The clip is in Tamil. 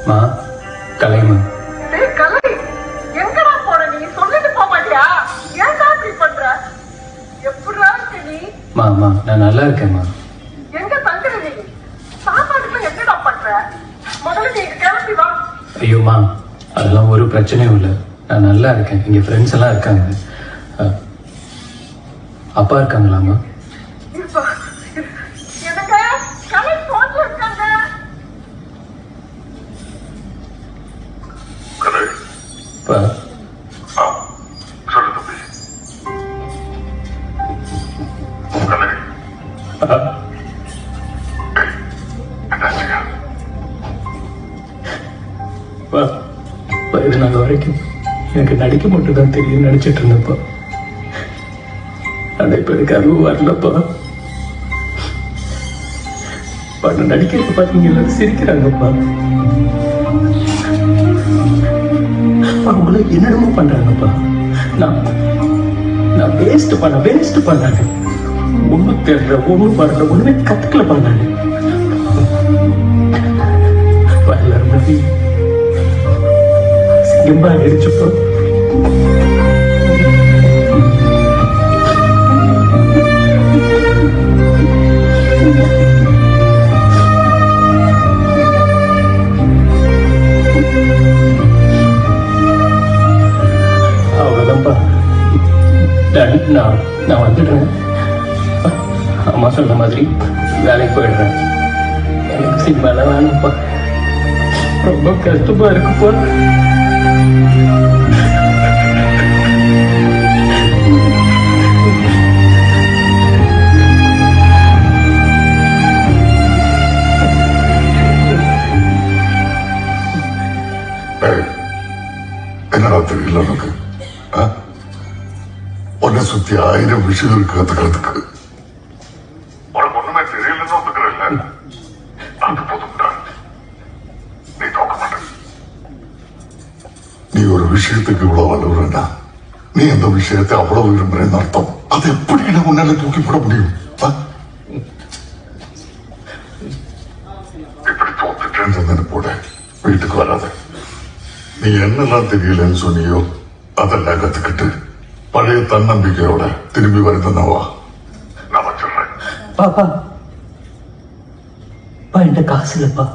மா கலைமா கலை எங்கடா போற நீ சொல்லிட்டு போக மாட்டியா ஏன்டா இப்படி பண்ற எப்படிடா இருக்க நீ மா நான் நல்லா இருக்கேன்மா எங்க தங்குற நீ சாப்பாடுக்கு என்னடா பண்ற முதல்ல நீ கிளம்பி வா ஐயோமா அதெல்லாம் ஒரு பிரச்சனையும் இல்லை நான் நல்லா இருக்கேன் இங்க ஃப்ரெண்ட்ஸ் எல்லாம் இருக்காங்க அப்பா இருக்காங்களாமா எனக்கு கலை போன்ல இருக்காங்க அப்பா சொல்லு தம்பி கலை என்னாச்சுங்க இது நாள் வரைக்கும் எனக்கு நடிக்க மட்டும் தான் தெரியும் நடிச்சிட்டு இருந்தப்பா ஆனா இப்ப எனக்கு அதுவும் வரலப்பா நான் நடிக்கிறத பாத்தீங்க எல்லாரும் சிரிக்கிறாங்கப்பா அவங்களும் என்னென்னமோ பண்றாங்கப்பா நான் வேஸ்ட் பண்ணாங்க ஒண்ணும் தெரியல ஒண்ணும் பண்ணல ஒண்ணுமே கத்துக்கல பண்ணாங்க எல்லாரும் பத்தி சிங்கமா நடிச்சப்போ அவ்வளவுதான்ப்பா நான் வந்துடுறேன் அம்மா சொன்ன மாதிரி வேலைக்கு போயிடுறேன் எனக்கு சினிமால வேணும்ப்பா ரொம்ப கஷ்டமா இருக்குப்பா என்னடா தெரியல உனக்கு உன்னை சுத்தி 1000 விஷயம் இருக்கு கத்துக்கிறதுக்கு உனக்கு ஒண்ணுமே தெரியலன்னு ஒத்துக்கிறேன் அது போதும்டா நீ தோக்க மாட்டேன் நீ ஒரு விஷயத்துக்கு இவ்வளவு வலுறா நீ அந்த விஷயத்தை அவ்வளவு விரும்புறேன்னு அர்த்தம் அது எப்படி நான் உன்னால தூக்கி போட முடியும் இப்படி தோத்துட்டேன்னு போட வீட்டுக்கு வராத நீ என்னெல்லாம் தெரியலன்னு சொன்னியோ அதெல்லாம் கத்துக்கிட்டு பழைய தன்னம்பிக்கையோட திரும்பி வருதுன்னவா நான் சொல்றேன் பாப்பா என்கிட்ட காசு இல்லப்பா